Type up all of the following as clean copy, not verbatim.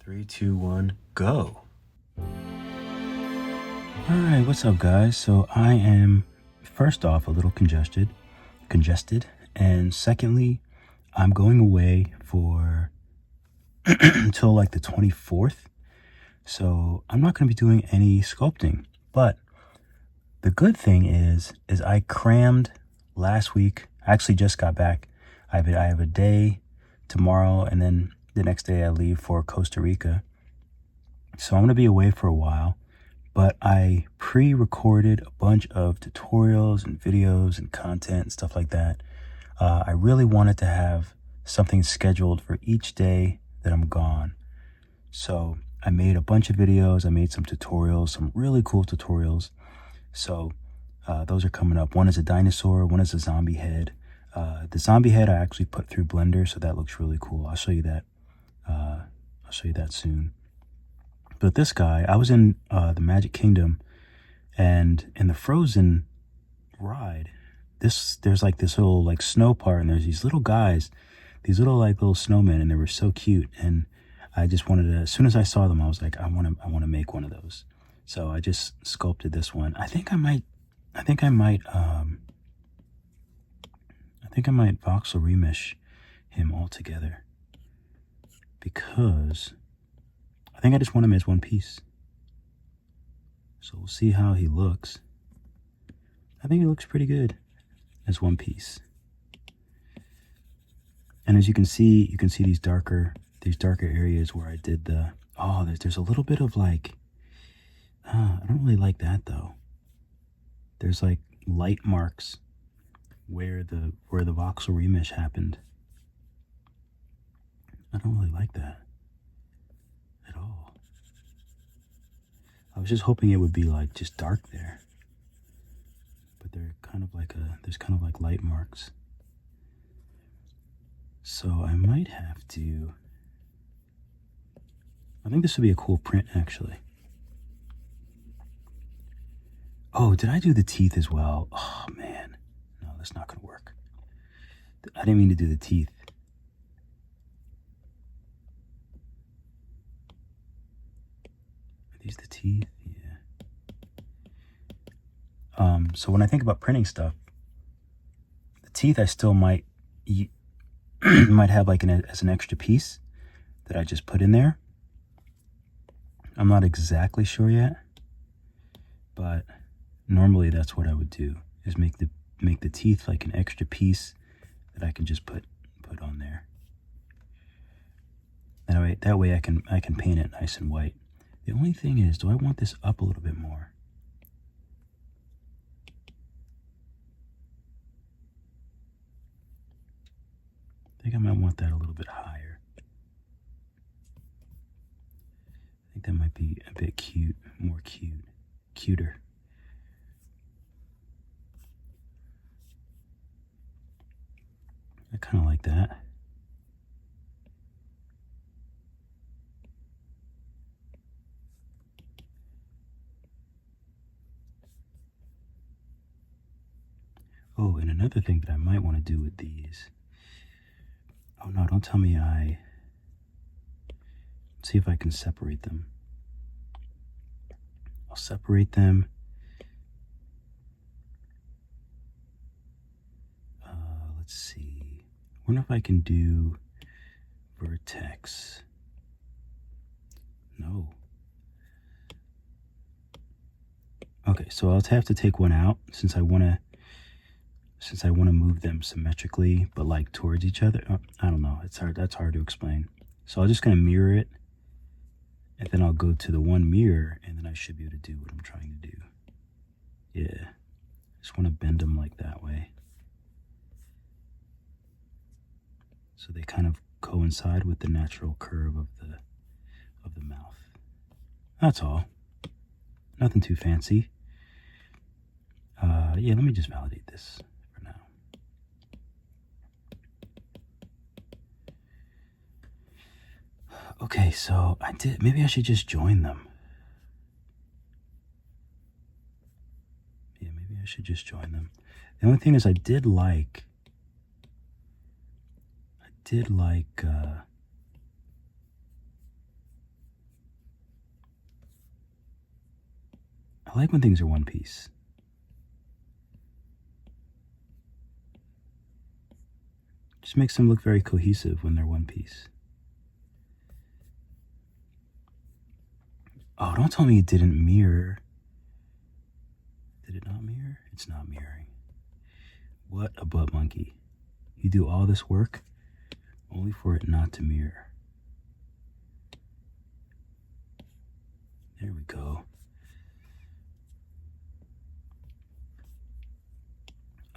3, 2, 1, go. All right, what's up, guys? So I am, first off, a little congested, and secondly, I'm going away for until like the 24th. So I'm not going to be doing any sculpting, but the good thing is I crammed last week. I actually just got back. I have a day tomorrow, and then the next day I leave for Costa Rica. So I'm going to be away for a while, but I pre-recorded a bunch of tutorials and videos and content and stuff like that. I really wanted to have something scheduled for each day that I'm gone. So I made a bunch of videos. I made some tutorials, some really cool tutorials. So those are coming up. One is a dinosaur, one is a zombie head. The zombie head I actually put through Blender, so that looks really cool. I'll show you that. I'll show you that soon. But this guy, I was in the Magic Kingdom, and in the Frozen ride, there's like this little like snow part, and there's these little guys, these little snowmen, and they were so cute. And I just wanted to, as soon as I saw them, I was like, I want to make one of those. So I just sculpted this one. I think I might voxel remesh him all together, because I think I just want him as one piece. So we'll see how he looks. I think he looks pretty good as one piece. And as you can see these darker areas where I did the, there's a little bit of like, I don't really like that though. There's like light marks where the voxel remesh happened. I don't really like that at all. I was just hoping it would be like just dark there, but they're kind of like there's kind of like light marks. So I might have to, I think this would be a cool print actually. Oh, did I do the teeth as well? Oh man, no, that's not gonna work. I didn't mean to do the teeth. Are these the teeth? Yeah. So when I think about printing stuff, the teeth I still might have like as an extra piece that I just put in there. I'm not exactly sure yet, but normally that's what I would do, is make the teeth like an extra piece that I can just put on there. That way I can paint it nice and white. The only thing is, do I want this up a little bit more? I think I might want that a little bit higher. I think that might be a bit cuter. I kind of like that. Oh, and another thing that I might want to do with these. Oh no, don't tell me let's see if I can separate them. I'll separate them. Let's see. I wonder if I can do vertex. No. Okay, so I'll have to take one out since I want to move them symmetrically, but like towards each other. I don't know. That's hard to explain. So I'm just going to mirror it, and then I'll go to the one mirror, and then I should be able to do what I'm trying to do. Yeah. Just want to bend them like that way, so they kind of coincide with the natural curve of the mouth. That's all. Nothing too fancy. Yeah, let me just validate this for now. Okay, so maybe I should just join them. Yeah, maybe I should just join them. The only thing is I did like I like when things are one piece. Just makes them look very cohesive when they're one piece. Oh, don't tell me it didn't mirror. Did it not mirror? It's not mirroring. What a butt monkey. You do all this work only for it not to mirror. There we go.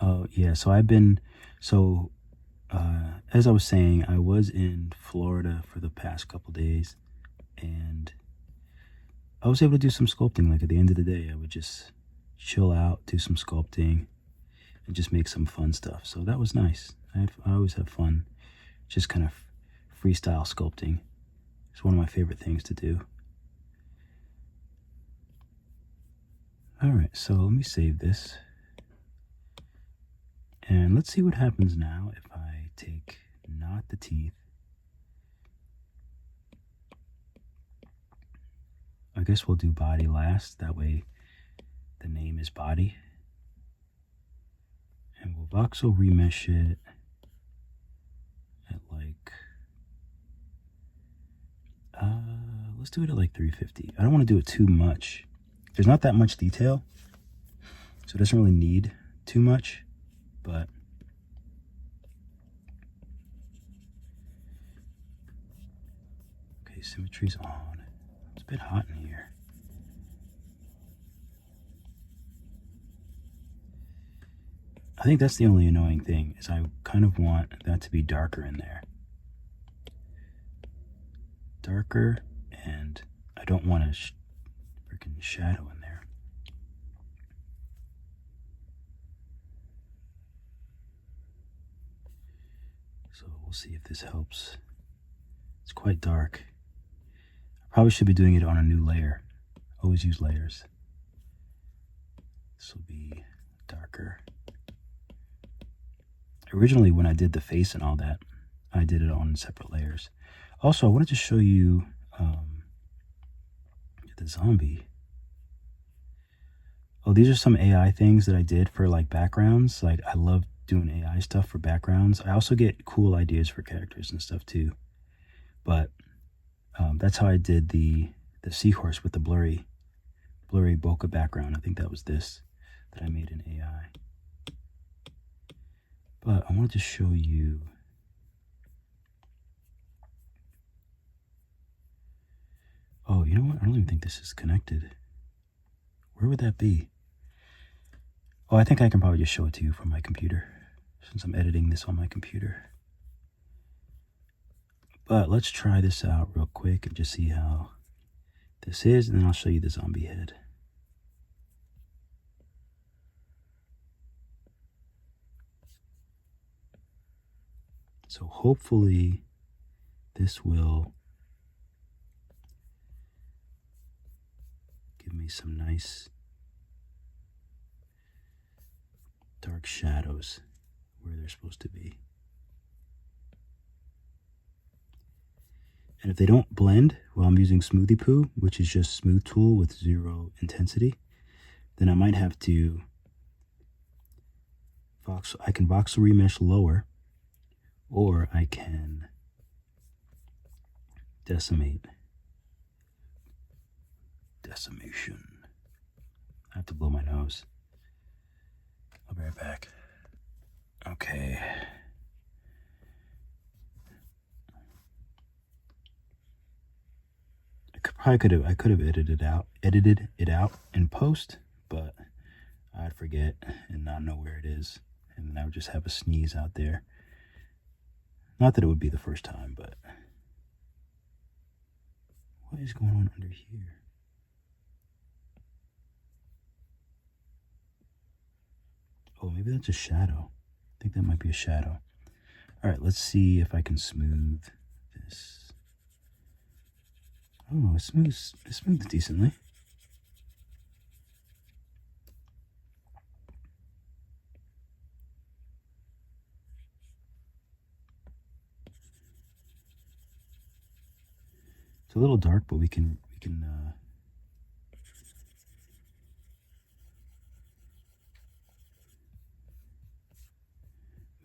Oh, yeah, so as I was saying, I was in Florida for the past couple days, and I was able to do some sculpting. Like at the end of the day, I would just chill out, do some sculpting, and just make some fun stuff. So that was nice. I always have fun just kind of freestyle sculpting. It's one of my favorite things to do. All right, so let me save this. And let's see what happens now if I take not the teeth. I guess we'll do body last. That way the name is body. And we'll voxel remesh it at like, let's do it at like 350. I don't want to do it too much. There's not that much detail, so it doesn't really need too much, but okay, symmetry's on. It's a bit hot in here. I think that's the only annoying thing, is I kind of want that to be darker in there. Darker, and I don't want a freaking shadow in there. So we'll see if this helps. It's quite dark. I probably should be doing it on a new layer. Always use layers. This will be darker. Originally, when I did the face and all that, I did it on separate layers. Also, I wanted to show you the zombie. Oh, these are some AI things that I did for like backgrounds. Like, I love doing AI stuff for backgrounds. I also get cool ideas for characters and stuff too. But that's how I did the seahorse with the blurry bokeh background. I think that was this that I made in AI. But I wanted to show you. Oh, you know what? I don't even think this is connected. Where would that be? Oh, I think I can probably just show it to you from my computer, since I'm editing this on my computer. But let's try this out real quick and just see how this is, and then I'll show you the zombie head. So hopefully this will give me some nice dark shadows where they're supposed to be. And if they don't blend, well, I'm using Smoothie Poo, which is just smooth tool with 0 intensity, then I might have to I can voxel remesh lower, or I can decimation. I have to blow my nose. I'll be right back. Okay. I could have edited it out in post, but I'd forget and not know where it is, and then I would just have a sneeze out there. Not that it would be the first time, but what is going on under here? Oh, maybe that's a shadow. I think that might be a shadow. All right, let's see if I can smooth this. Oh, it smooths decently. It's a little dark, but we can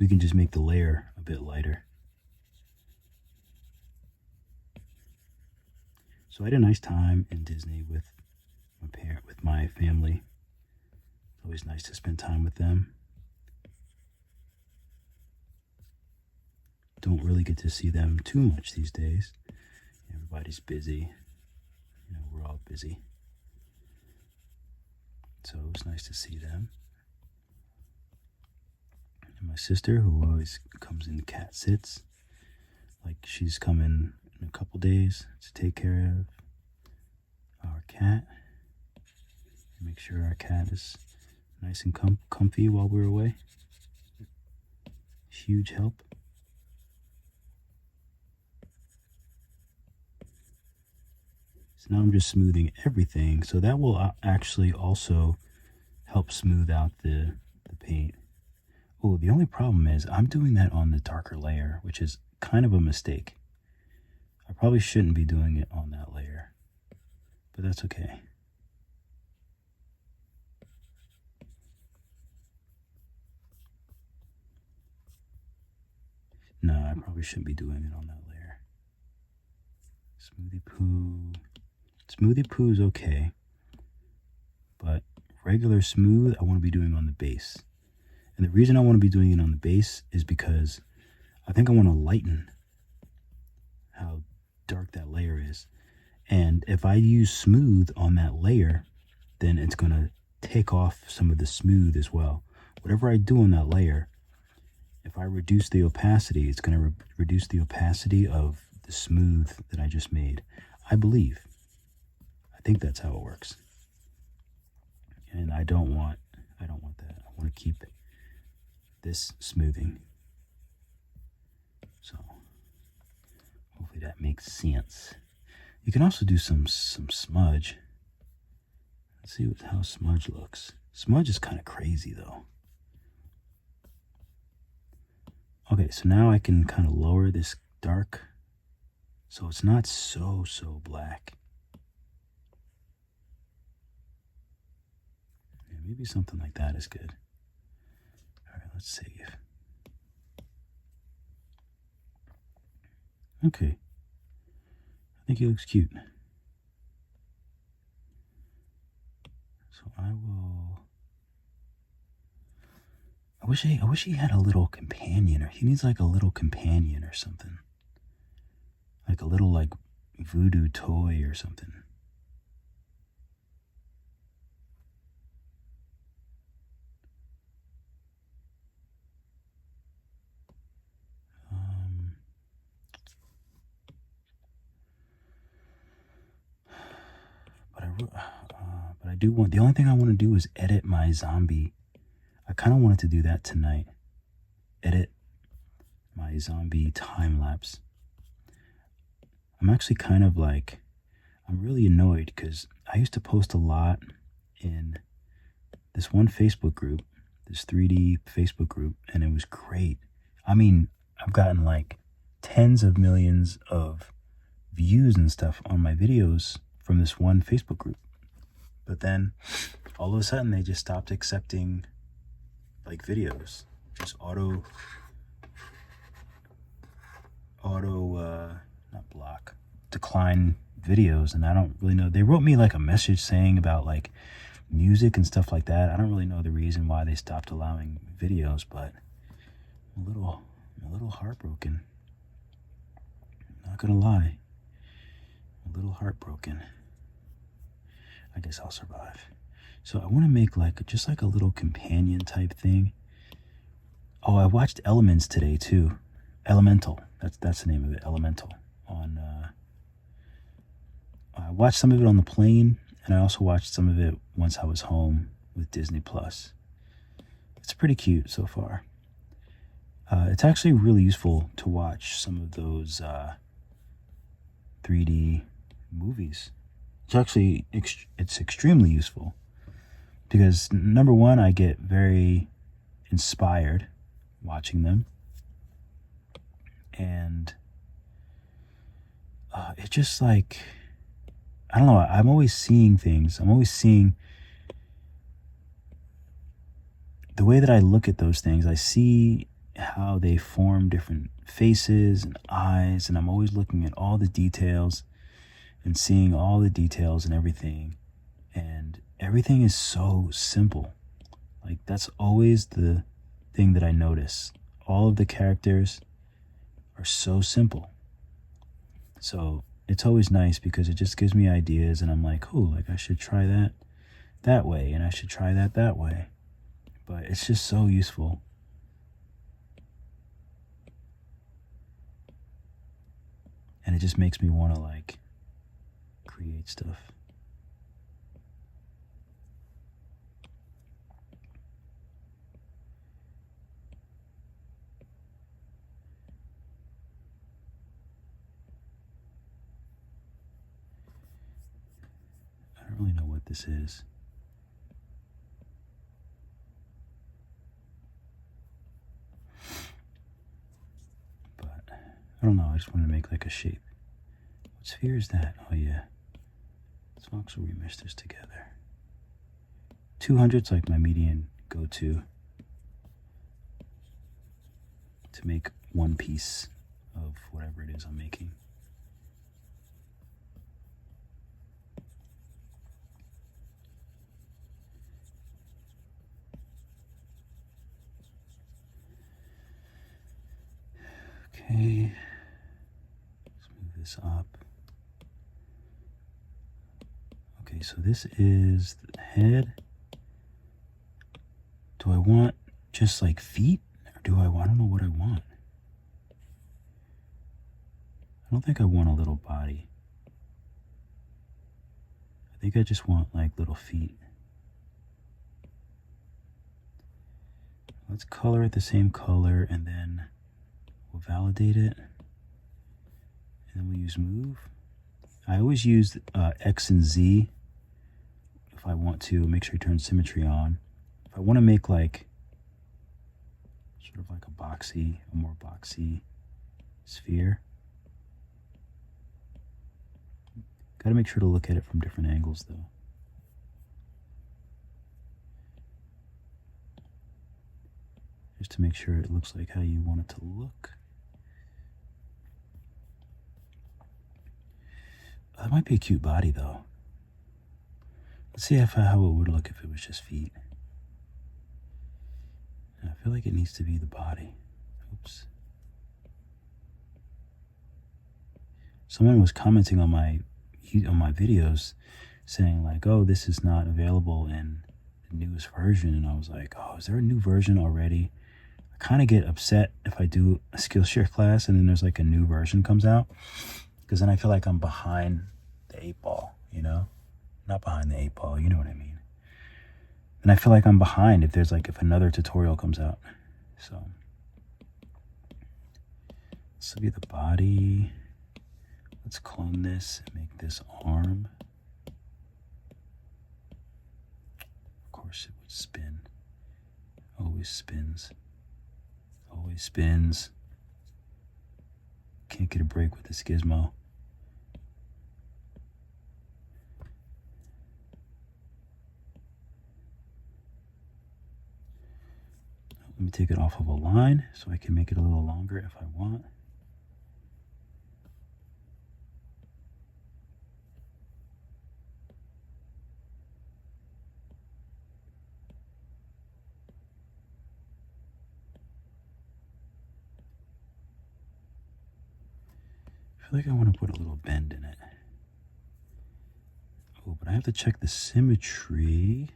we can just make the layer a bit lighter. So I had a nice time in Disney with my family. It's always nice to spend time with them. Don't really get to see them too much these days. Everybody's busy. You know, we're all busy. So it was nice to see them. And my sister, who always comes in cat sits, like she's coming in a couple days to take care of our cat. And make sure our cat is nice and comfy while we're away. Huge help. So now I'm just smoothing everything. So that will actually also help smooth out the paint. Oh, the only problem is I'm doing that on the darker layer, which is kind of a mistake. I probably shouldn't be doing it on that layer, but that's okay. No, I probably shouldn't be doing it on that layer. Smoothie Poo. Smoothie Poo is okay, but regular smooth I want to be doing on the base. And the reason I want to be doing it on the base is because I think I want to lighten how dark that layer is. And if I use smooth on that layer, then it's going to take off some of the smooth as well. Whatever I do on that layer, if I reduce the opacity, it's going to reduce the opacity of the smooth that I just made. I believe. I think that's how it works. And I don't want that. I want to keep this smoothing. So hopefully that makes sense. You can also do some smudge. Let's see how smudge looks. Smudge is kind of crazy though. Okay, so now I can kind of lower this dark so it's not so black. Yeah, maybe something like that is good. All right, let's save. Okay. I think he looks cute. So I wish he had a little companion, or he needs like a little companion or something. Like a little like voodoo toy or something. But I do want, the only thing I want to do is edit my zombie. I kind of wanted to do that tonight. Edit my zombie time lapse. I'm actually kind of like, I'm really annoyed because I used to post a lot in this one Facebook group, this 3D Facebook group, and it was great. I mean, I've gotten like tens of millions of views and stuff on my videos from this one Facebook group. But then all of a sudden they just stopped accepting like videos. Just decline videos, and I don't really know. They wrote me like a message saying about like music and stuff like that. I don't really know the reason why they stopped allowing videos, but I'm a little heartbroken. Not gonna lie. A little heartbroken. I guess I'll survive. So I want to make like just like a little companion type thing. Oh, I watched Elements today too. Elemental. That's the name of it. Elemental. On I watched some of it on the plane, and I also watched some of it once I was home with Disney Plus. It's pretty cute so far. It's actually really useful to watch some of those 3D movies. It's actually it's extremely useful because number one, I get very inspired watching them, and it's just like, I don't know, I'm always seeing things. I'm always seeing the way that I look at those things. I see how they form different faces and eyes, and I'm always looking at all the details and seeing all the details and everything. And everything is so simple. Like, that's always the thing that I notice. All of the characters are so simple. So it's always nice because it just gives me ideas, and I'm like, oh, like I should try that way, and I should try that way. But it's just so useful. And it just makes me want to like create stuff. I don't really know what this is. But I don't know, I just wanted to make like a shape. What sphere is that? Oh yeah. Let's also remesh this together. 200's like my median go-to to make one piece of whatever it is I'm making. Okay, let's move this up. Okay, so this is the head. Do I want just like feet, or do I don't know what I want. I don't think I want a little body. I think I just want like little feet. Let's color it the same color, and then we'll validate it. And then we'll use move. I always use X and Z if I want to make sure I turn symmetry on. If I want to make like sort of like a more boxy sphere, got to make sure to look at it from different angles though. Just to make sure it looks like how you want it to look. That might be a cute body though. Let's see how it would look if it was just feet. I feel like it needs to be the body. Oops. Someone was commenting on my videos saying like, oh, this is not available in the newest version. And I was like, oh, is there a new version already? I kind of get upset if I do a Skillshare class and then there's like a new version comes out, because then I feel like I'm behind the 8-ball, you know? Not behind the 8-ball, you know what I mean. And I feel like I'm behind if another tutorial comes out. So this will be the body. Let's clone this and make this arm. Of course it would spin. Always spins. Always spins. Can't get a break with this gizmo. Let me take it off of a line so I can make it a little longer if I want. I feel like I want to put a little bend in it. Oh, but I have to check the symmetry.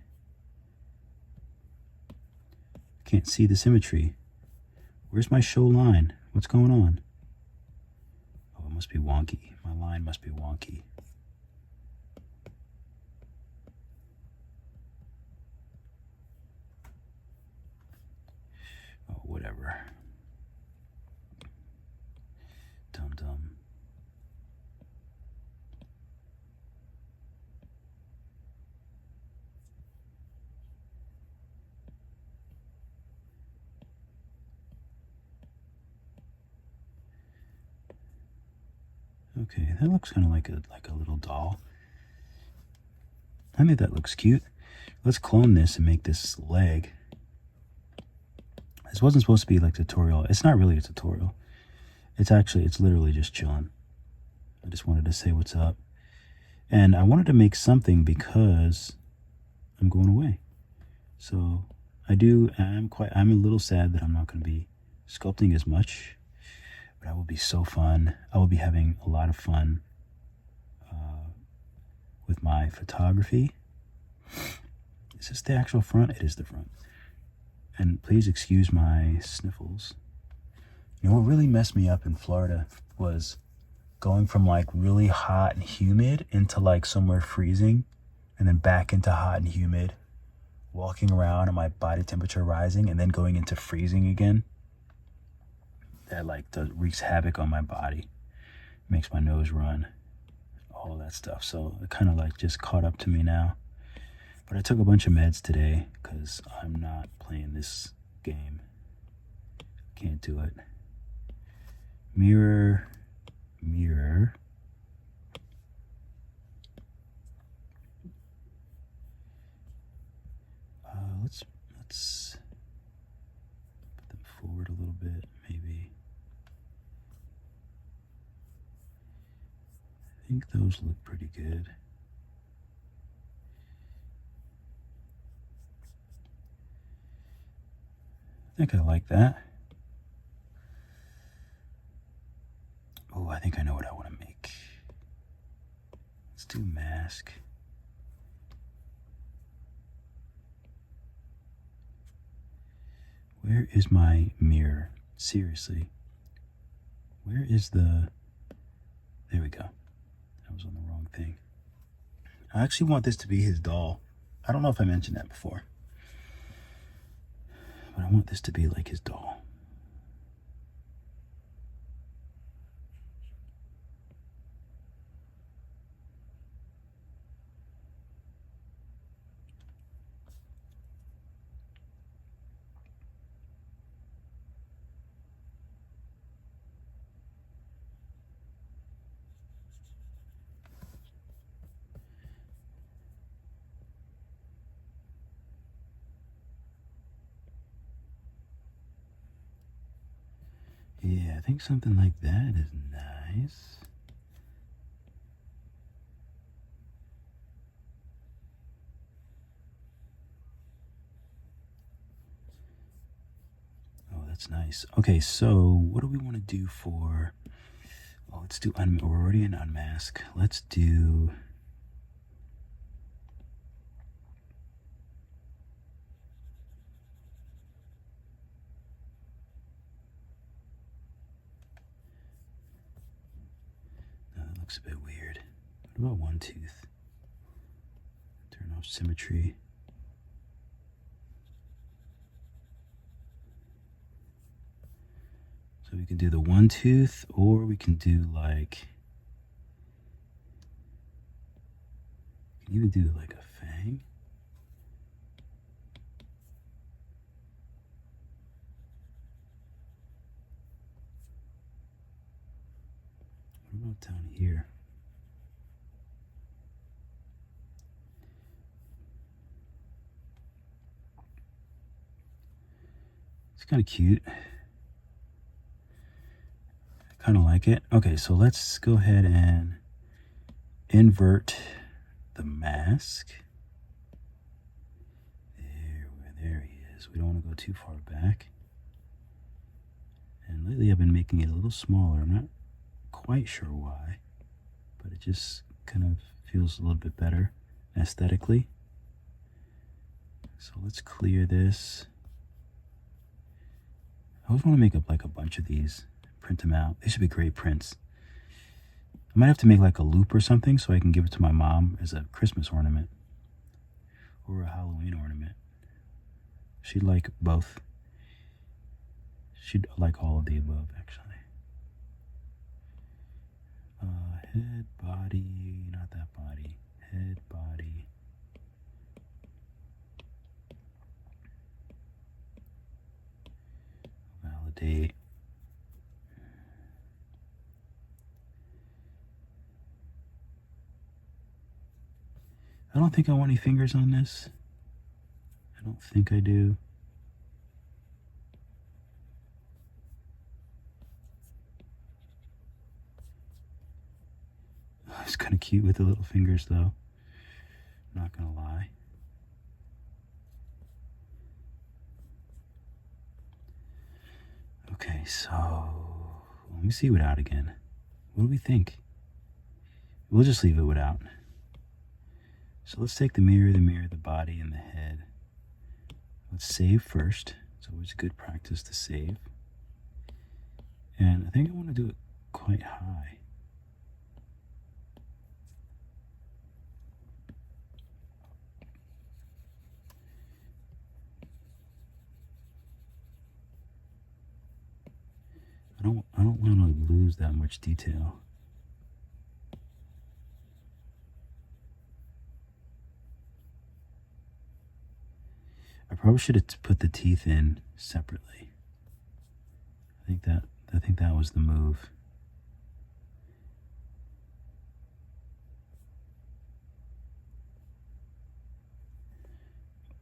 Can't see the symmetry. Where's my show line? What's going on? Oh, it must be wonky. My line must be wonky. Oh, whatever. Dum-dum. Okay, that looks kind of like a little doll. I think that looks cute. Let's clone this and make this leg. This wasn't supposed to be like a tutorial. It's not really a tutorial. It's literally just chilling. I just wanted to say what's up. And I wanted to make something because I'm going away. So I'm a little sad that I'm not going to be sculpting as much, but that will be so fun. I will be having a lot of fun with my photography. Is this the actual front? It is the front. And please excuse my sniffles. You know what really messed me up in Florida was going from like really hot and humid into like somewhere freezing and then back into hot and humid, walking around and my body temperature rising and then going into freezing again. That like wreaks havoc on my body, makes my nose run, all of that stuff. So it kind of like just caught up to me now. But I took a bunch of meds today because I'm not playing this game. Can't do it. Mirror. Let's put them forward a little bit, maybe. I think those look pretty good. I think I like that. Oh, I think I know what I want to make. Let's do mask. Where is my mirror? Seriously. Where is the... There we go. I was on the wrong thing. I actually want this to be his doll. I don't know if I mentioned that before. But I want this to be like his doll. Yeah, I think something like that is nice. Oh, that's nice. Okay, so what do we want to do for... Oh, let's do... We're already in unmask. Let's do... That looks a bit weird. What about one tooth? Turn off symmetry. So we can do the one tooth, or we can do like... We can even do like a fang. What about down here? It's kind of cute. I kind of like it. Okay, so let's go ahead and invert the mask. There he is. We don't want to go too far back. And lately I've been making it a little smaller. I'm not quite sure why, but it just kind of feels a little bit better aesthetically. So let's clear this. I always want to make up like a bunch of these, print them out. They should be great prints. I might have to make like a loop or something so I can give it to my mom as a Christmas ornament or a Halloween ornament. She'd like both. She'd like all of the above, actually. Head, body, not that body. Head, body. Validate. I don't think I want any fingers on this. I don't think I do. kind of cute with the little fingers though. Not gonna lie. Okay, so let me see without again. What do we think? We'll just leave it without. So let's take the mirror, the body, and the head. Let's save first. It's always good practice to save. And I think I want to do it quite high. I don't want to lose that much detail. I probably should have put the teeth in separately. I think that was the move.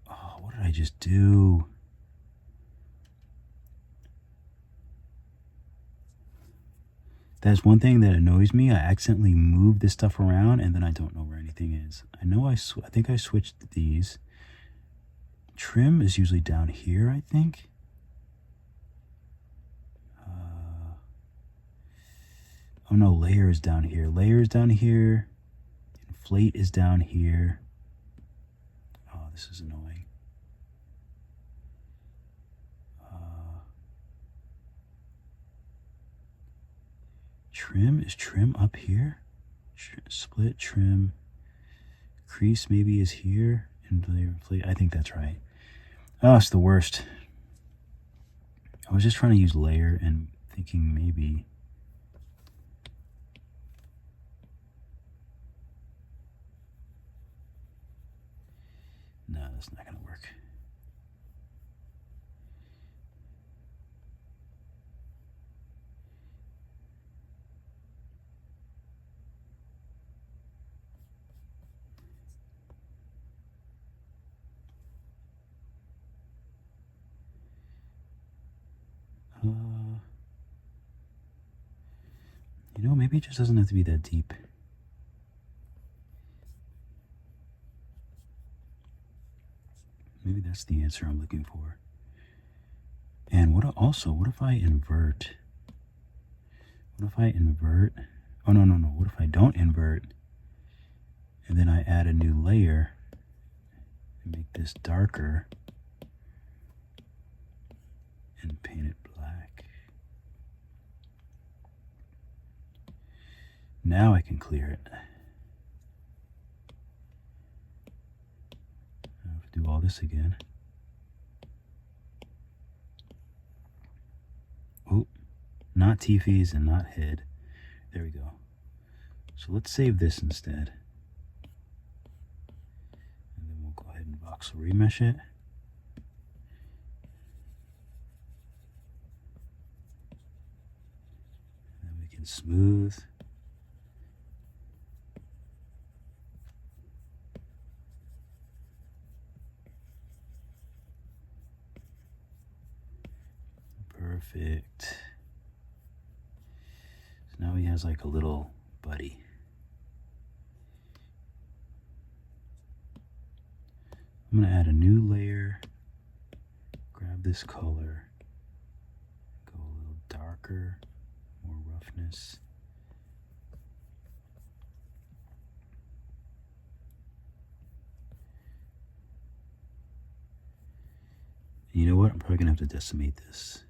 Oh, what did I just do? That's one thing that annoys me. I accidentally moved this stuff around and then I don't know where anything is. I think I switched these. Trim is usually down here, I think. Oh no, layer is down here. Layer is down here. Inflate is down here. Oh, this is annoying. Trim, is trim up here? Split, trim, crease maybe is here. And layer, inflate, I think that's right. Oh, it's the worst. I was just trying to use layer and thinking maybe. No, that's not gonna work. You know, maybe it just doesn't have to be that deep. Maybe that's the answer I'm looking for. And what if I invert? What if I invert? Oh, no. What if I don't invert? And then I add a new layer and make this darker and paint it black. Now I can clear it. I have to do all this again. Oh, not teepees and not head. There we go. So let's save this instead. And then we'll go ahead and voxel remesh it. And then we can smooth. Perfect. So now he has like a little buddy. I'm going to add a new layer, grab this color, go a little darker, more roughness. You know what? I'm probably going to have to decimate this.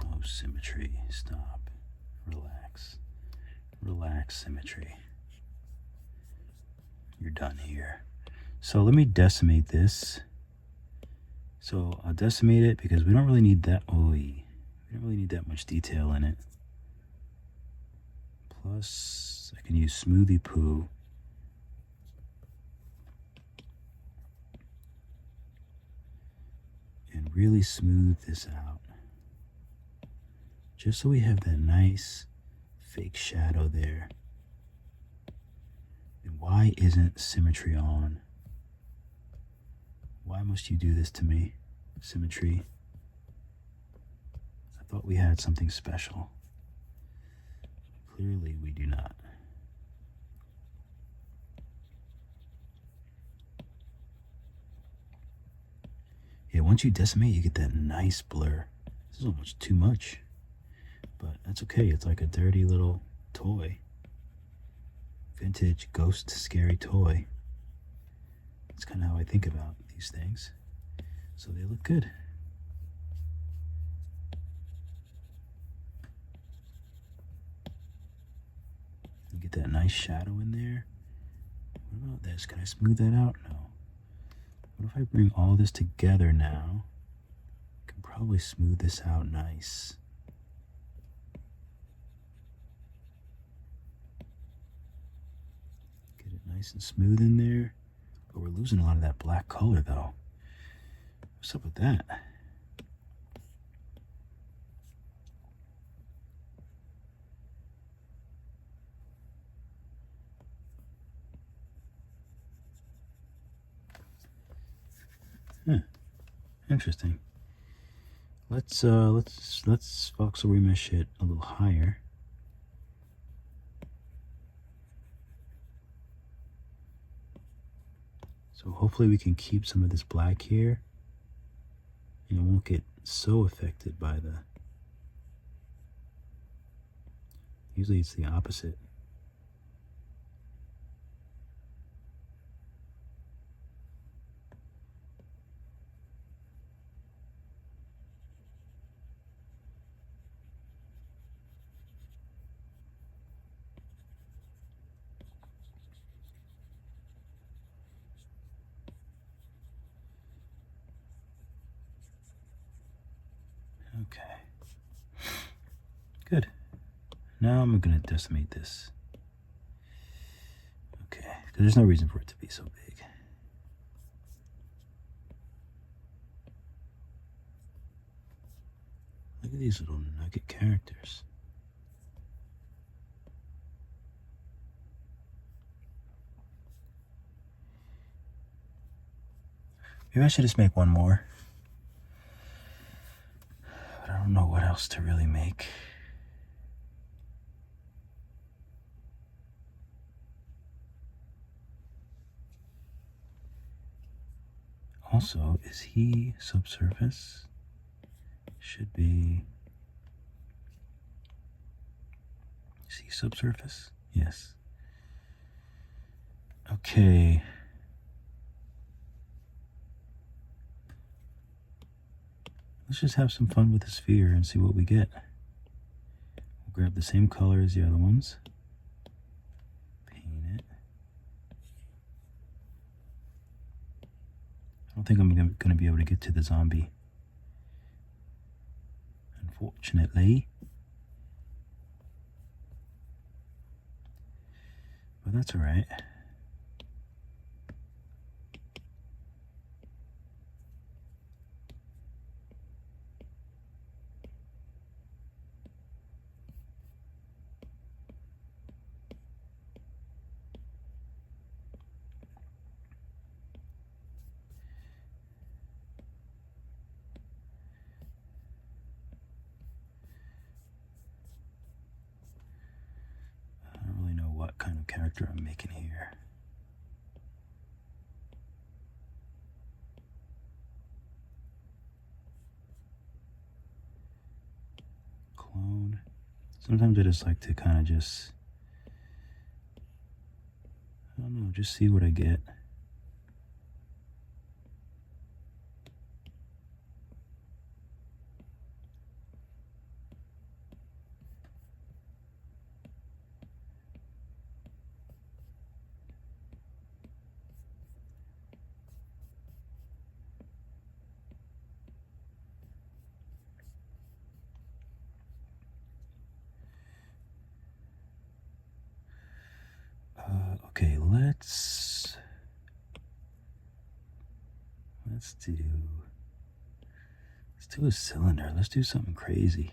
Oh, symmetry. Stop. Relax. Relax, symmetry. You're done here. So let me decimate this. So I'll decimate it because we don't really need that. We don't really need that much detail in it. Plus, I can use Smoothie Poo. and really smooth this out. Just so we have that nice fake shadow there. And why isn't symmetry on? Why must you do this to me, symmetry? I thought we had something special. Clearly we do not. Yeah, once you decimate, you get that nice blur. This is almost too much, but that's okay. It's like a dirty little toy. Vintage, ghost, scary toy. That's kind of how I think about these things. So they look good. You get that nice shadow in there. What about this? Can I smooth that out? No. What if I bring all this together now? I can probably smooth this out nice. Get it nice and smooth in there. But we're losing a lot of that black color though. What's up with that? Interesting. Let's voxel remesh it a little higher. So hopefully we can keep some of this black here and it won't get so affected by the, usually it's the opposite. Okay, good. Now I'm gonna decimate this. Okay, because there's no reason for it to be so big. Look at these little nugget characters. Maybe I should just make one more. But I don't know what else to really make. Also, is he subsurface? Should be. Is he subsurface? Yes. Okay. Let's just have some fun with the sphere and see what we get. We'll grab the same color as the other ones. Paint it. I don't think I'm going to be able to get to the zombie, unfortunately. But that's all right. What kind of character I'm making here. Clone. Sometimes I just like to kind of just, I don't know, just see what I get. Okay, let's do, do a cylinder. Let's do something crazy.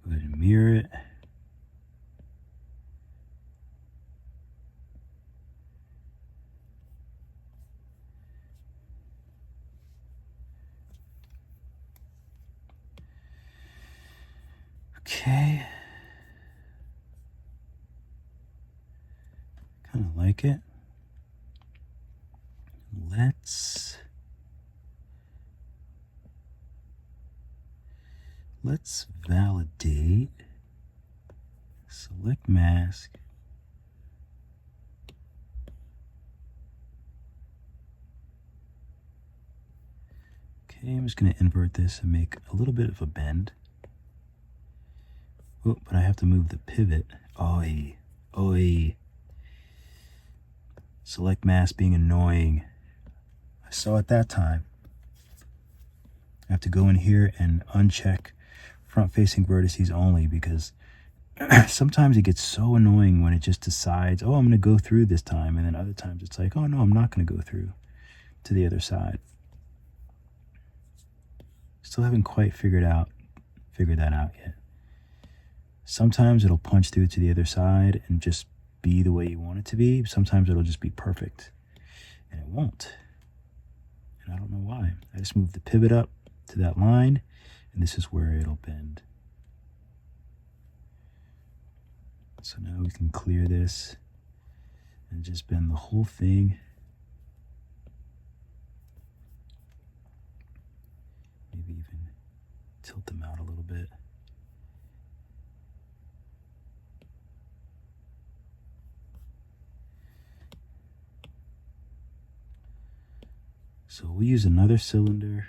Go ahead and mirror it. Okay. Kind of like it. Let's validate. Select mask. Okay, I'm just going to invert this and make a little bit of a bend. Oh, but I have to move the pivot. Oi. Select mask being annoying. I saw it that time. I have to go in here and uncheck front-facing vertices only, because sometimes it gets so annoying when it just decides, oh, I'm going to go through this time, and then other times it's like, oh no, I'm not going to go through to the other side. Still haven't quite figured that out yet. Sometimes it'll punch through to the other side and just be the way you want it to be. Sometimes it'll just be perfect, and it won't. And I don't know why. I just moved the pivot up to that line, and this is where it'll bend. So now we can clear this and just bend the whole thing. Maybe even tilt them out a little bit. So we'll use another cylinder.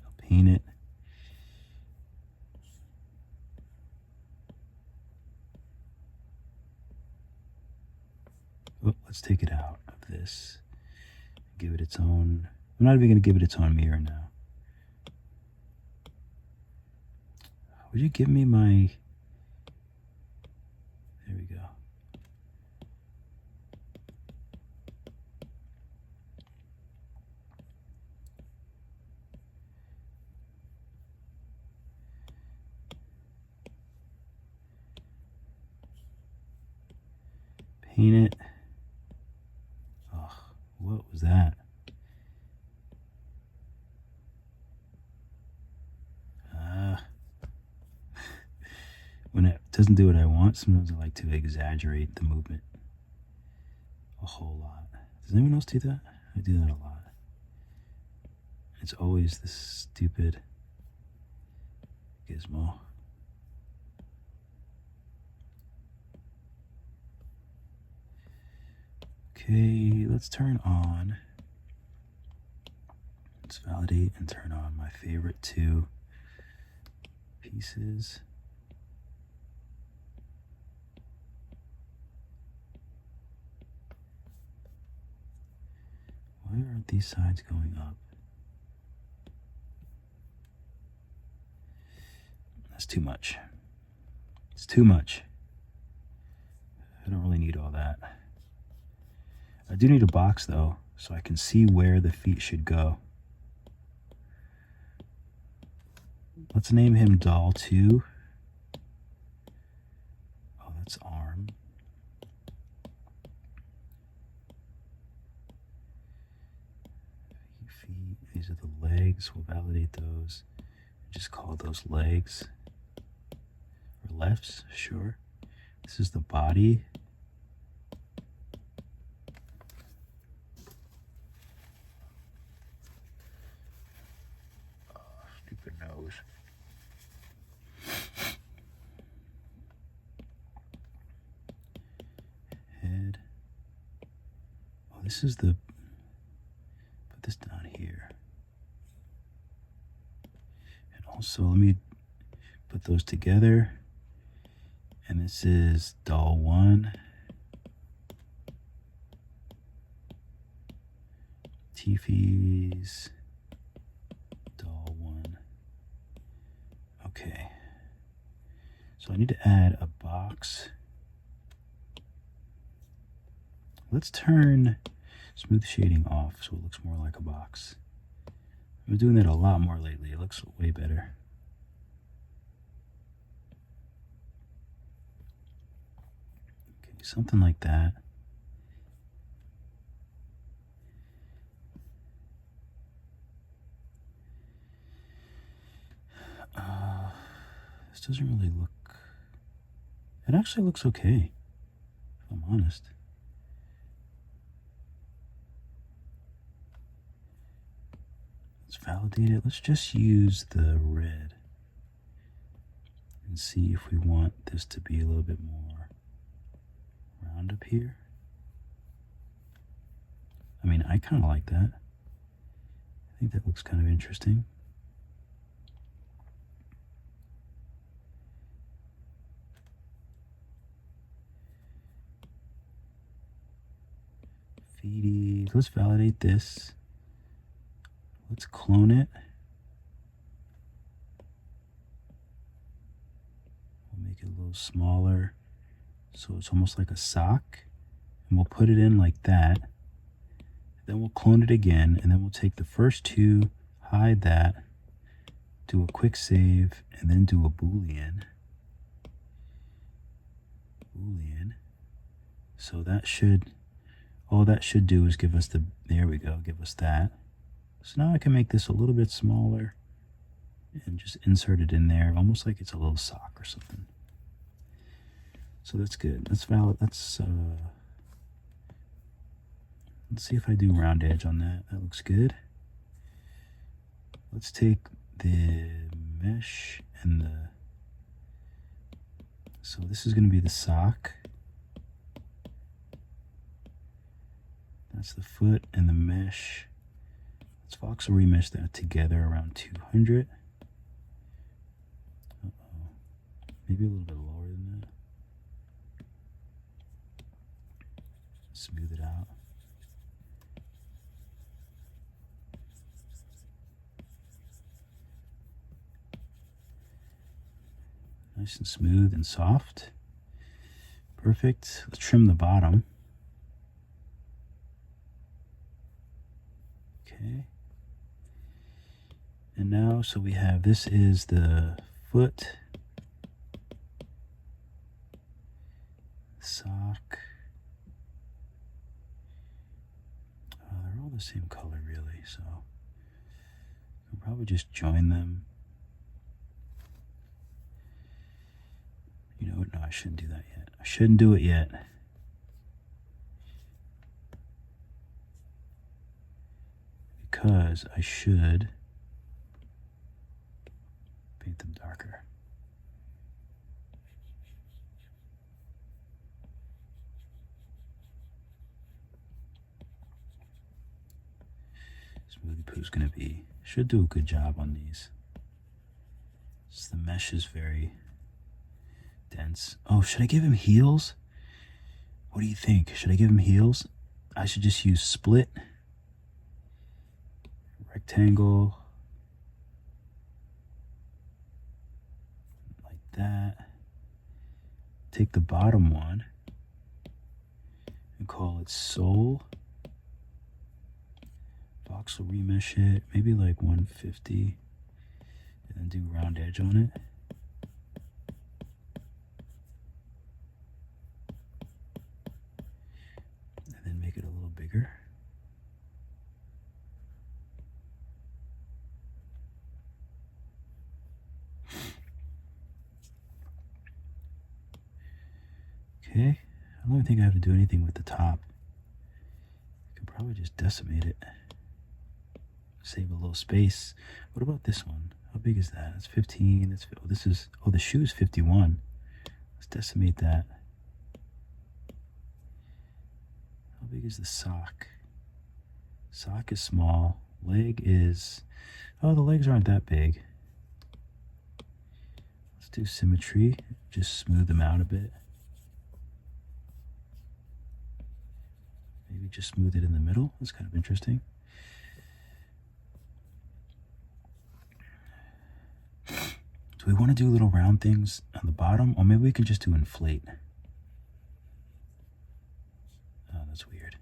I'll paint it. Oh, let's take it out of this. Give it its own. I'm not even going to give it its own mirror now. Would you give me my... There we go. Paint it. Oh, what was that? When it doesn't do what I want, sometimes I like to exaggerate the movement a whole lot. Does anyone else do that? I do that a lot. It's always this stupid gizmo. Okay, let's turn on. Let's validate and turn on my favorite two pieces. Why aren't these sides going up? That's too much. It's too much. I don't really need all that. I do need a box though, so I can see where the feet should go. Let's name him Doll 2. Oh, that's arm. Feet. These are the legs. We'll validate those. Just call those legs. Or lefts, sure. This is the body. Oh, stupid nose. Head. Oh, this is the... Put this down here. And also, let me put those together. And this is Doll 1. Tiffy's doll one. Okay. So I need to add a box. Let's turn smooth shading off so it looks more like a box. I'm doing that a lot more lately. It looks way better. Okay, something like that. This doesn't really look... It actually looks okay, if I'm honest. Let's validate it. Let's just use the red and see if we want this to be a little bit more round up here. I mean, I kind of like that. I think that looks kind of interesting. Feedy. Let's validate this. Let's clone it. We'll make it a little smaller so it's almost like a sock. And we'll put it in like that. Then we'll clone it again, and then we'll take the first two, hide that, do a quick save, and then do a Boolean. So that should, all that should do is give us the, there we go, give us that. So now I can make this a little bit smaller and just insert it in there, almost like it's a little sock or something. So that's good. That's valid. Let's see if I do round edge on that. That looks good. Let's take the mesh and the, so this is going to be the sock. That's the foot and the mesh. Let's voxel remesh that together around 200. Maybe a little bit lower than that. Smooth it out. Nice and smooth and soft. Perfect. Let's trim the bottom. Okay. And now, so we have, this is the foot, sock. They're all the same color really, so I'll probably just join them. You know what? No, I shouldn't do that yet. I shouldn't do it yet. Because I should paint them darker. Smoothie Poo's gonna be, should do a good job on these. Just the mesh is very dense. Oh, should I give him heels? What do you think? Should I give him heels? I should just use split, rectangle, like that. Take the bottom one and call it sole. Voxel remesh it, maybe like 150, and then do round edge on it. And then make it a little bigger. Okay, I don't think I have to do anything with the top. I could probably just decimate it. Save a little space. What about this one? How big is that? It's 15. That's, oh, this is, oh, the shoe is 51. Let's decimate that. How big is the sock? Sock is small. Leg is, oh, the legs aren't that big. Let's do symmetry. Just smooth them out a bit. Maybe Maybe just smooth it in the middle. That's kind of interesting. Do we want to do little round things on the bottom? Or maybe we can just do inflate. Oh, that's weird.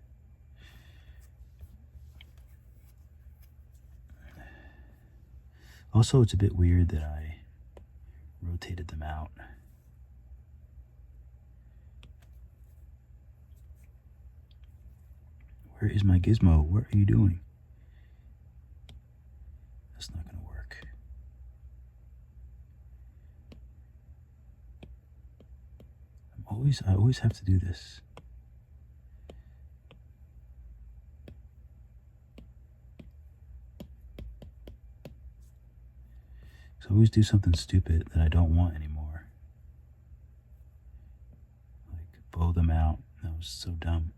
Also, it's a bit weird that I rotated them out. Where is my gizmo? What are you doing? That's not going to work. I always have to do this. So I always do something stupid that I don't want anymore. Like bow them out. That was so dumb.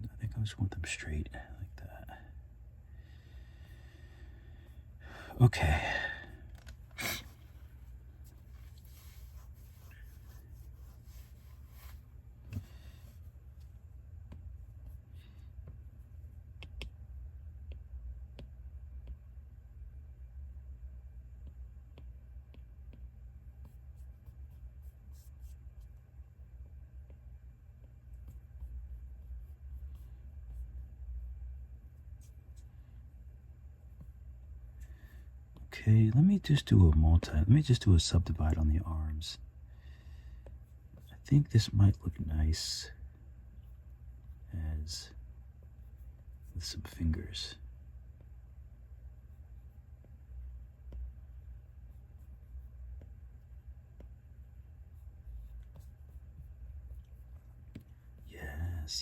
I think I just want them straight like that. Okay. Okay, let me just do a subdivide on the arms. I think this might look nice as with some fingers.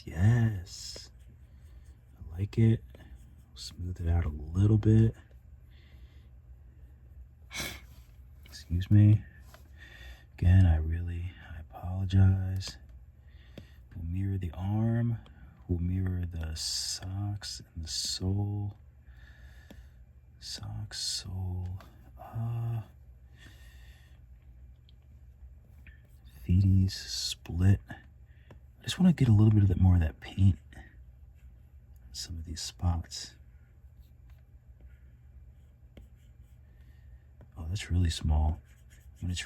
Yes. I like it. Smooth it out a little bit. Excuse me. Again, I apologize. We'll mirror the arm. We'll mirror the socks and the sole. Socks, sole. Feeties, split. I just want to get a little bit of that, more of that paint on some of these spots. Oh, that's really small.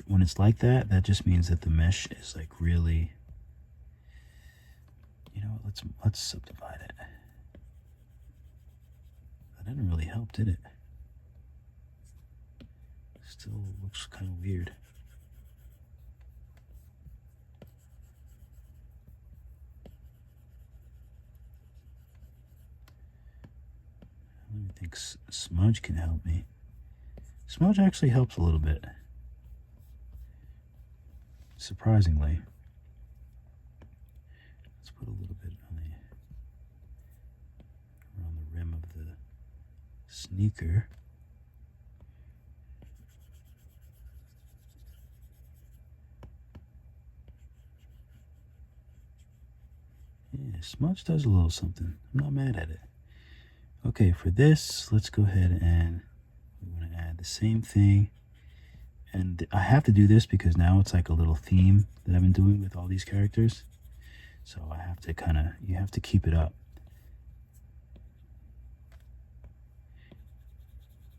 When it's like that, that just means that the mesh is like really, you know, let's subdivide it. That didn't really help, did it? Still looks kind of weird. Let me think. Smudge can help me. Smudge actually helps a little bit. Surprisingly. Let's put a little bit on around the rim of the sneaker. Yeah, smudge does a little something. I'm not mad at it. Okay, for this, let's go ahead and we want to add the same thing. And I have to do this because now it's like a little theme that I've been doing with all these characters. So I have to you have to keep it up.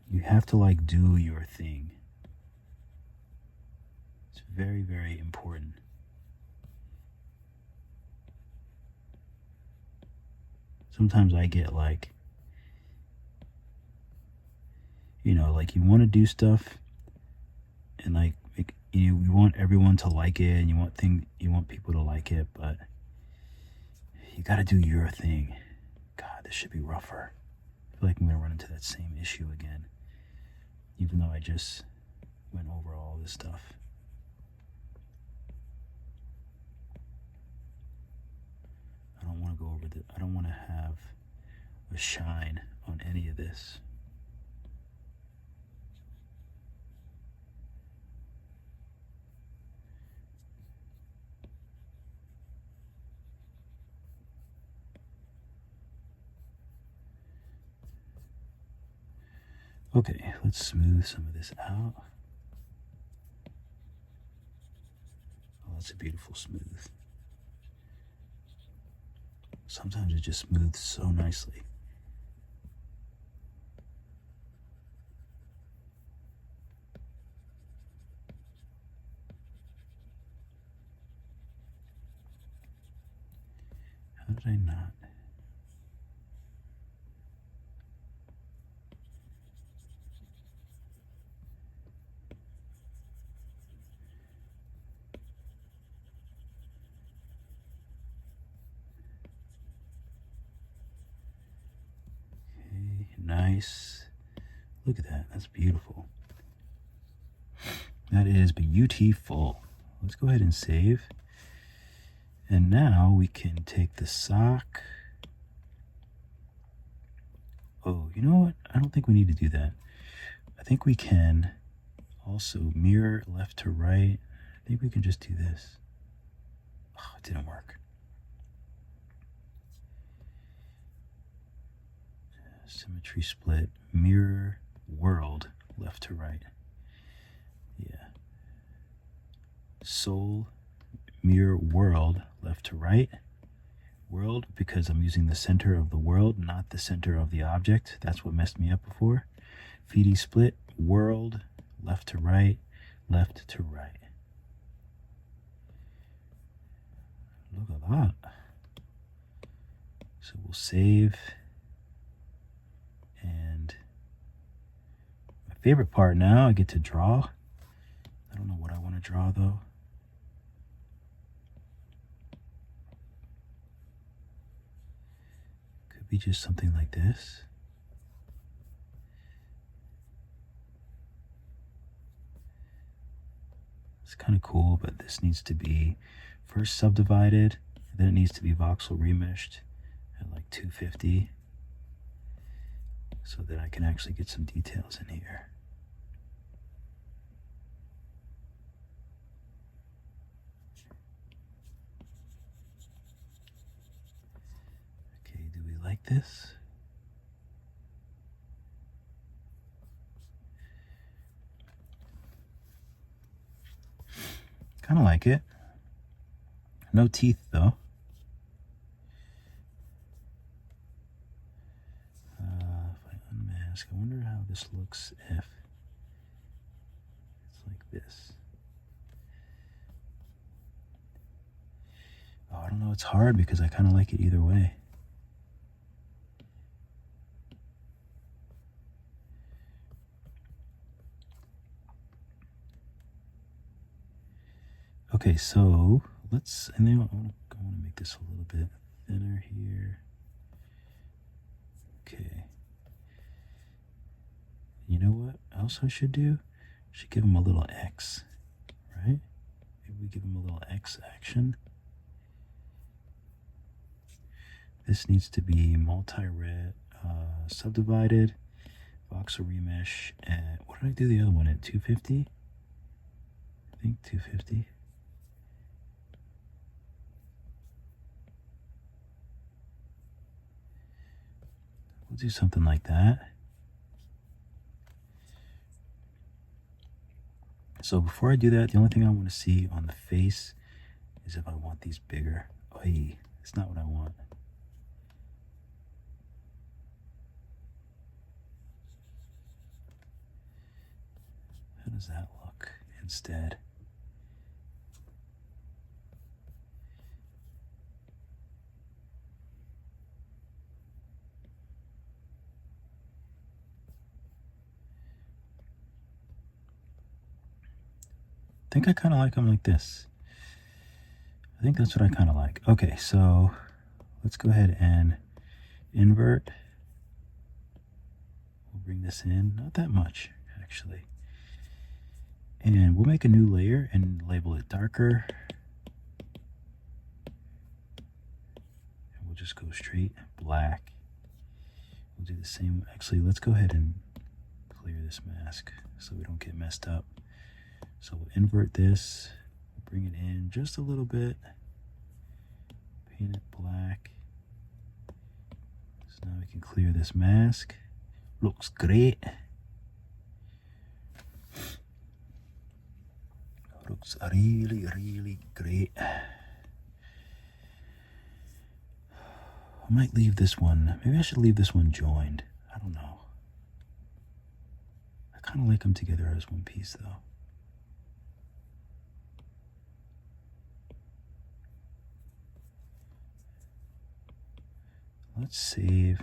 You have to like do your thing. It's very, very important. Sometimes I get like, you know, like you want to do stuff and like you want everyone to like it and you want people to like it, but you got to do your thing. God, this should be rougher. I feel like I'm going to run into that same issue again, even though I just went over all this stuff. I don't want to go over I don't want to have a shine on any of this. Okay, let's smooth some of this out. that's a beautiful smooth. Sometimes it just smooths so nicely. How did I not? Okay, nice. Look at that. That's beautiful. That is beautiful. Let's go ahead and save. And now we can take the sock. Oh, you know what? I don't think we need to do that. I think we can also mirror left to right. I think we can just do this. Oh, it didn't work. Symmetry split, mirror world left to right. Yeah. Soul, mirror world left to right. World, because I'm using the center of the world, not the center of the object. That's what messed me up before. FD split, world, left to right, left to right. Look at that. So we'll save. And my favorite part now, I get to draw. I don't know what I want to draw though. Could be just something like this. It's kind of cool, but this needs to be first subdivided, then it needs to be voxel remeshed at like 250 so that I can actually get some details in here. Okay, do we like this? Kind of like it. No teeth though. If I unmask, I wonder how this looks if it's like this. Oh, I don't know, it's hard because I kind of like it either way. Okay, so let's, and then I want to make this a little bit thinner here. Okay. You know what else I should do? I should give him a little X, right? Maybe we give him a little X action. This needs to be multi-red, subdivided, voxel remesh, and what did I do the other one at 250? I think 250. We'll do something like that. So before I do that, the only thing I want to see on the face is if I want these bigger. Oy, it's not what I want. How does that look instead? I think I kind of like them like this. I think that's what I kind of like. Okay, so let's go ahead and invert. We'll bring this in, not that much actually. And we'll make a new layer and label it darker. And we'll just go straight black. We'll do the same. Actually, let's go ahead and clear this mask so we don't get messed up. So we'll invert this, bring it in just a little bit, paint it black. So now we can clear this mask. Looks great. Looks really, really great. I might leave this one. Maybe I should leave this one joined. I don't know. I kind of like them together as one piece, though. Let's save.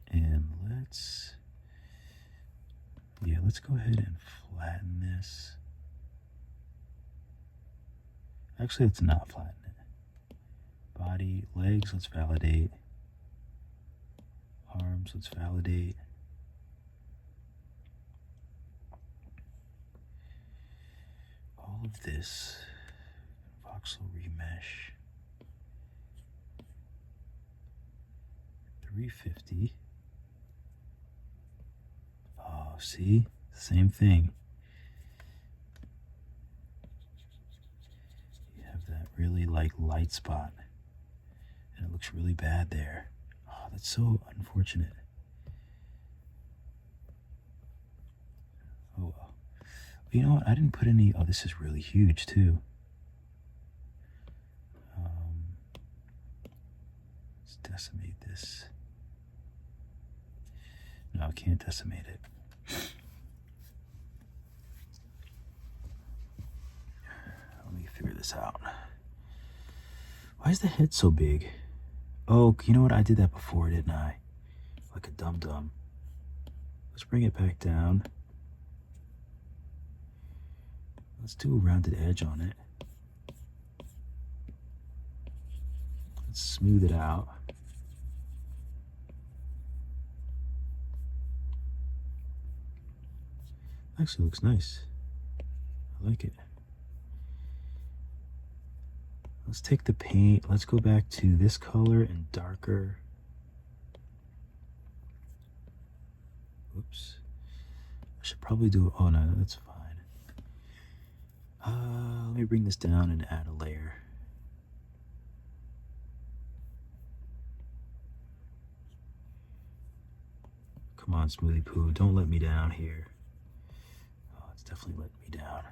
And let's go ahead and flatten this. Actually, let's not flatten it. Body, legs, let's validate. Arms, let's validate. All of this, voxel remesh. 350. Oh, see? Same thing. You have that really like light spot. And it looks really bad there. Oh, that's so unfortunate. Oh well. You know what? I didn't put any. Oh, this is really huge too. Let's decimate this. No, I can't decimate it. Let me figure this out. Why is the head so big? Oh, you know what? I did that before, didn't I? Like a dum-dum. Let's bring it back down. Let's do a rounded edge on it. Let's smooth it out. Actually looks nice. I like it. Let's take the paint. Let's go back to this color and darker. Oops. I should probably do it. Oh no, that's fine. Let me bring this down and add a layer. Come on, Smoothie Poo, don't let me down here. Oh, it's definitely letting me down.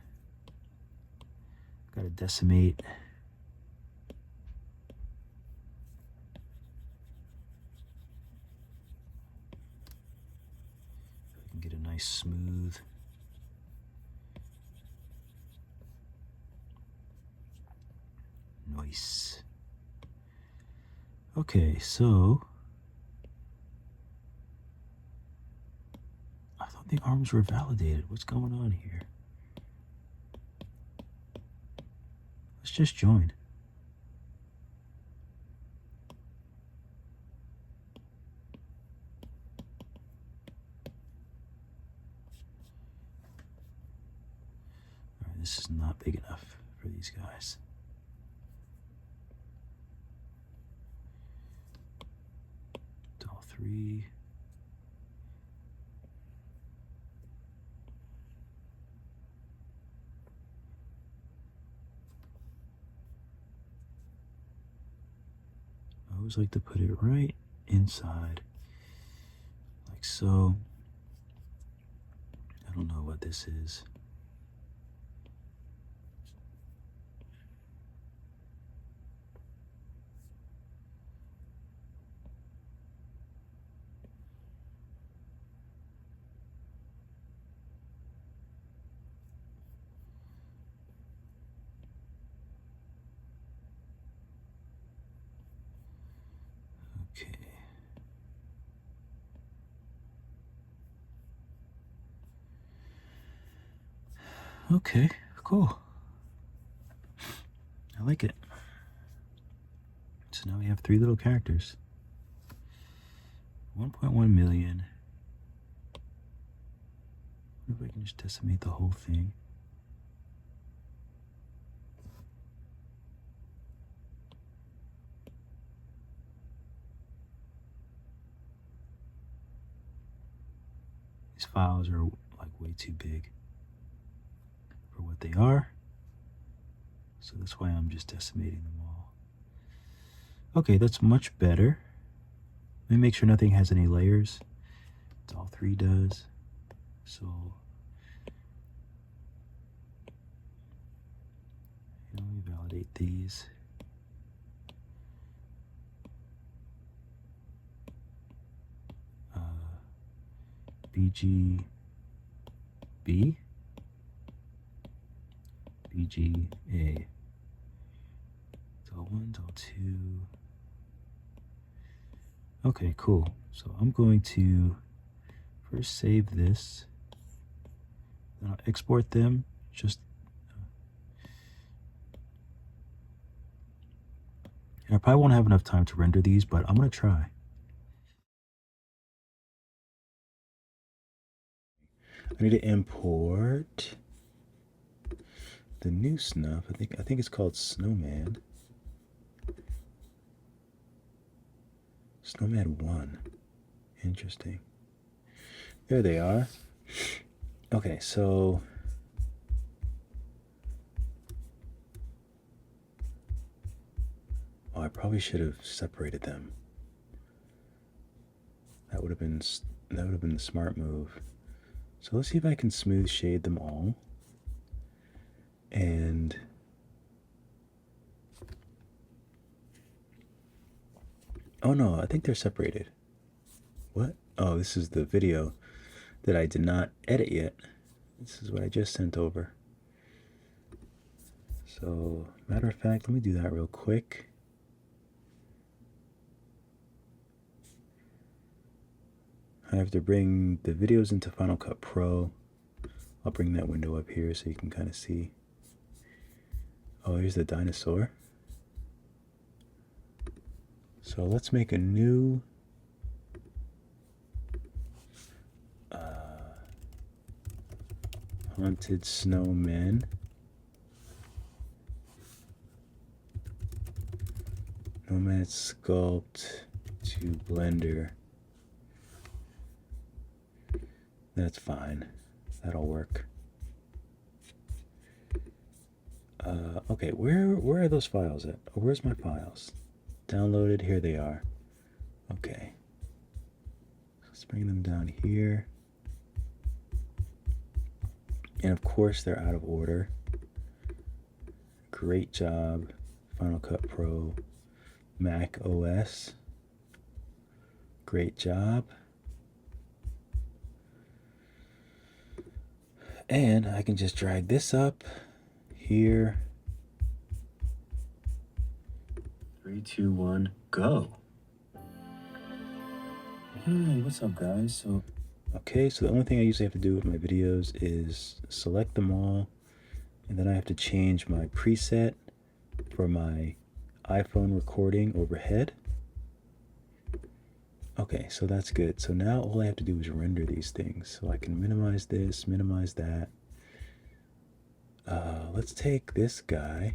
Gotta decimate. So I can get a nice smooth. Nice. Okay, so I thought the arms were validated. What's going on here? Let's just join. All right, this is not big enough for these guys. All three. I always like to put it right inside, like so. I don't know what this is. Okay. Okay, cool. I like it. So now we have 3 little characters. 1.1 million. What if I can just decimate the whole thing? These files are like way too big for what they are. So that's why I'm just decimating them all. Okay, that's much better. Let me make sure nothing has any layers. All 3 does. So separate these. BGB, BGA, Del1, Del2. Okay, cool. So I'm going to first save this, then I'll export them. I probably won't have enough time to render these, but I'm gonna try. I need to import the new snuff. I think it's called Snowman. Snowman 1. Interesting. There they are. Okay, so I probably should have separated them. That would have been the smart move. So let's see if I can smooth shade them all. And oh no, I think they're separated. What? Oh, this is the video that I did not edit yet. This is what I just sent over. So, matter of fact, let me do that real quick. I have to bring the videos into Final Cut Pro. I'll bring that window up here so you can kind of see. Oh, here's the dinosaur. So let's make a new haunted snowmen. Nomad Sculpt to Blender. That's fine. That'll work. Okay, where are those files at? Oh, where's my files? Downloaded, here they are. Okay. Let's bring them down here. And of course they're out of order. Great job, Final Cut Pro, Mac OS. Great job. And I can just drag this up here. 3, 2, 1, go. Hey, what's up guys? Okay, so the only thing I usually have to do with my videos is select them all, and then I have to change my preset for my iPhone recording overhead. Okay, so that's good. So now all I have to do is render these things. So I can minimize this, minimize that. Let's take this guy,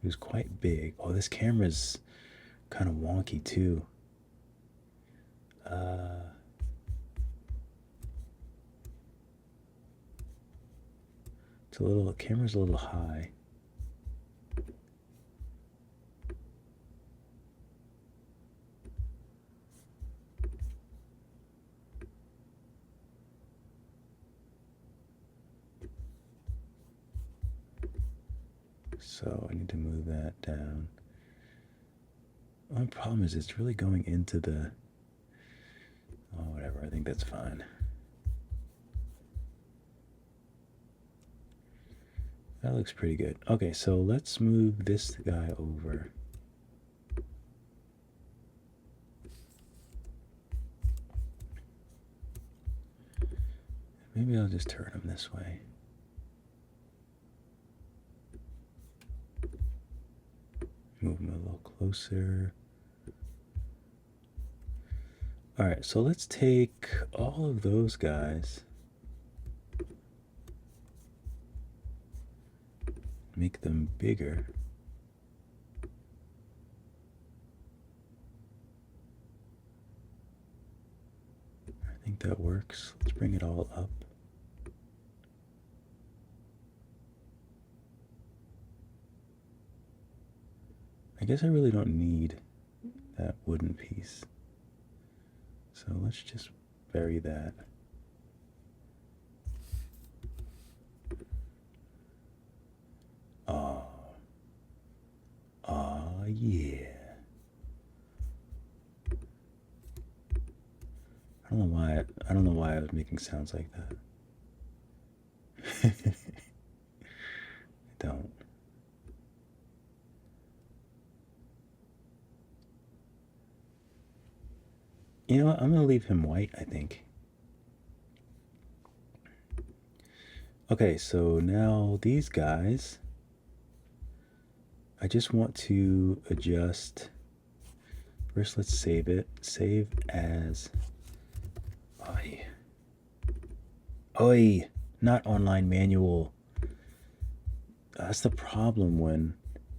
who's quite big. Oh, this camera's kind of wonky too. The camera's a little high. So I need to move that down. One problem is it's really going into the, oh, whatever, I think that's fine. That looks pretty good. Okay, so let's move this guy over. Maybe I'll just turn him this way. Move him a little closer. All right, so let's take all of those guys, make them bigger. I think that works. Let's bring it all up. I guess I really don't need that wooden piece. So let's just bury that. Yeah. I don't know why I was making sounds like that. I don't. You know what? I'm gonna leave him white, I think. Okay, so now these guys, I just want to adjust. First, let's save it. Save as. Oi, not online manual. That's the problem when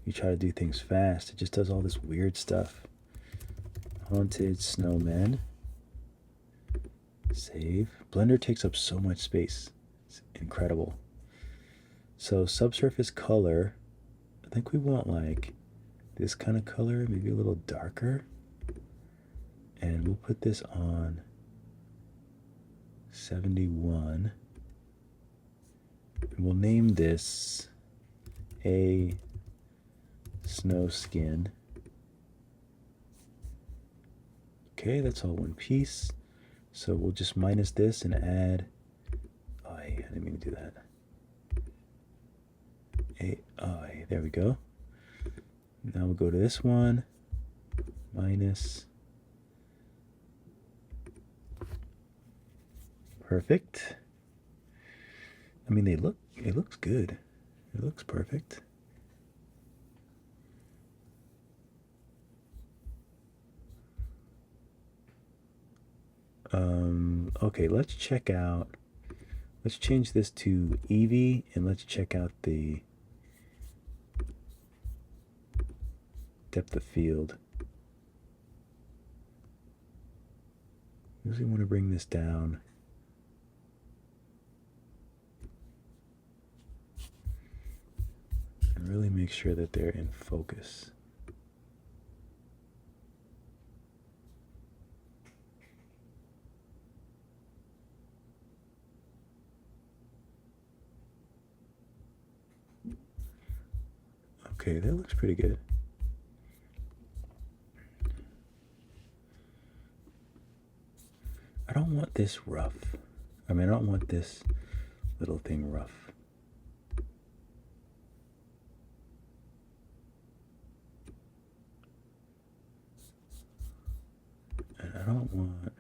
you try to do things fast. It just does all this weird stuff. Haunted snowmen. Save. Blender takes up so much space. It's incredible. So subsurface color, I think we want like this kind of color, maybe a little darker. And we'll put this on 71. And we'll name this a snow skin. Okay, that's all one piece. So we'll just minus this and add. Oh, I didn't mean to do that. There we go. Now we'll go to this one. Minus. Perfect. I mean, it looks good. It looks perfect. Okay, let's check out. Let's change this to Eevee and let's check out the depth of field. Usually want to bring this down. And really make sure that they're in focus. Okay, that looks pretty good. I don't want this rough. I mean, I don't want this little thing rough. And I don't want...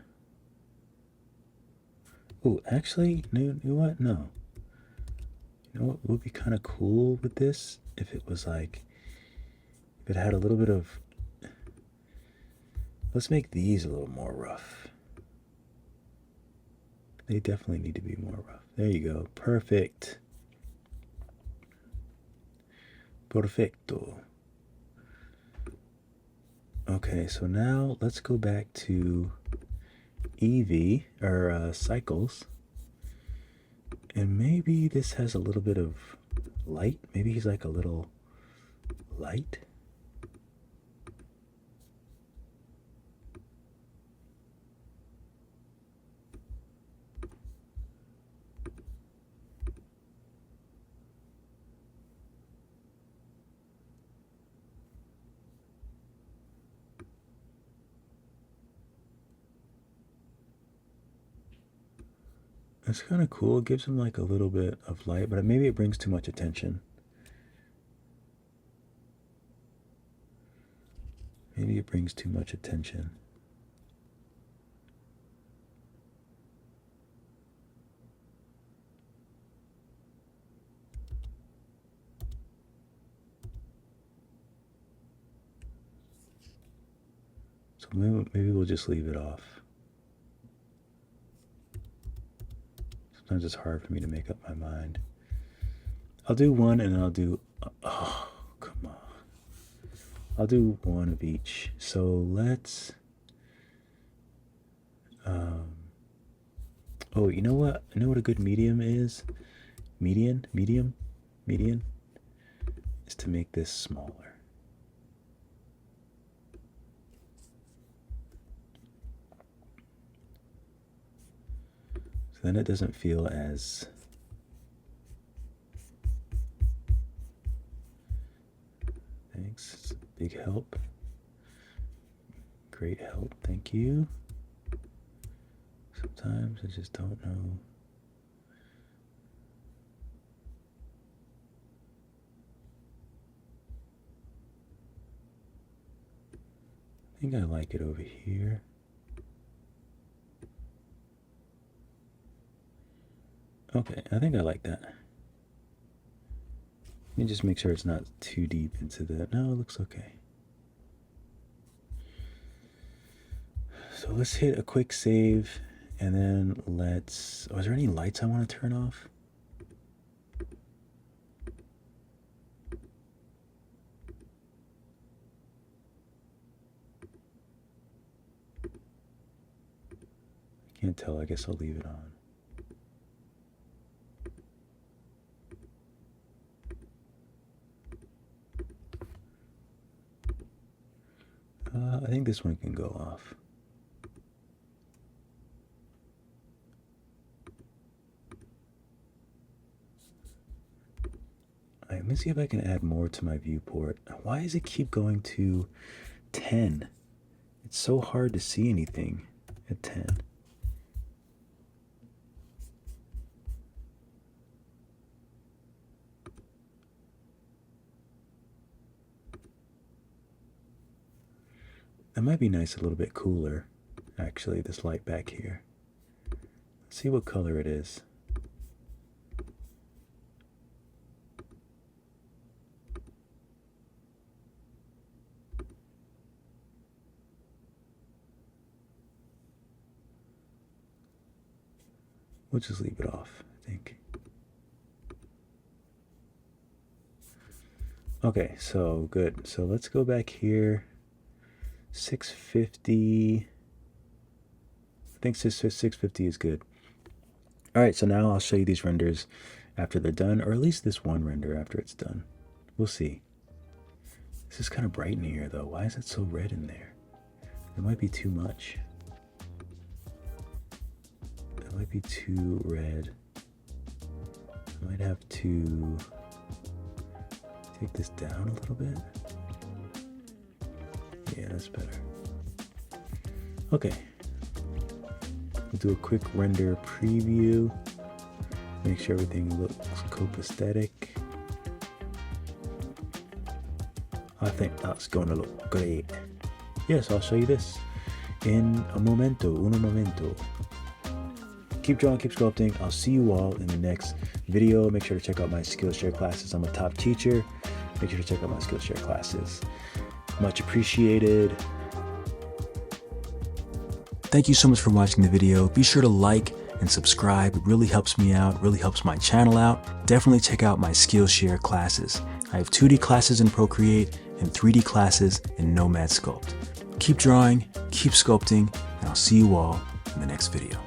Oh, actually, you know what? No. You know what would be kind of cool with this? If it was like... If it had a little bit of... Let's make these a little more rough. They definitely need to be more rough. There you go. Perfect. Perfecto. Okay, so now let's go back to Eevee, or cycles. And maybe this has a little bit of light. Maybe he's like a little light. It's kind of cool. It gives him like a little bit of light, but maybe it brings too much attention. Maybe it brings too much attention. So maybe we'll just leave it off. Sometimes it's hard for me to make up my mind. I'll do one and I'll do... Oh, come on. I'll do one of each. So let's... oh, you know what? You know what a good medium is? Median is to make this smaller. So then it doesn't feel as... Thanks. Big help. Great help, thank you. Sometimes I just don't know. I think I like it over here. Okay, I think I like that. Let me just make sure it's not too deep into the, no, it looks okay. So let's hit a quick save, and then let's, oh, is there any lights I want to turn off? I can't tell, I guess I'll leave it on. I think this one can go off. All right, let me see if I can add more to my viewport. Why does it keep going to 10? It's so hard to see anything at 10. That might be nice, a little bit cooler, actually, this light back here. Let's see what color it is. We'll just leave it off, I think. Okay, so good. So let's go back here. 650. I think 650 is good. All right, so now I'll show you these renders after they're done, or at least this one render after it's done. We'll see. This is kind of bright in here, though. Why is it so red in there? It might be too much. It might be too red. I might have to take this down a little bit. Yeah, that's better. Okay. We'll do a quick render preview. Make sure everything looks copacetic. I think that's gonna look great. Yes, I'll show you this in a momento, uno momento. Keep drawing, keep sculpting. I'll see you all in the next video. Make sure to check out my Skillshare classes. I'm a top teacher. Make sure to check out my Skillshare classes. Much appreciated. Thank you so much for watching the video. Be sure to like and subscribe. It really helps me out, really helps my channel out. Definitely check out my Skillshare classes. I have 2D classes in Procreate and 3D classes in Nomad Sculpt. Keep drawing, keep sculpting, and I'll see you all in the next video.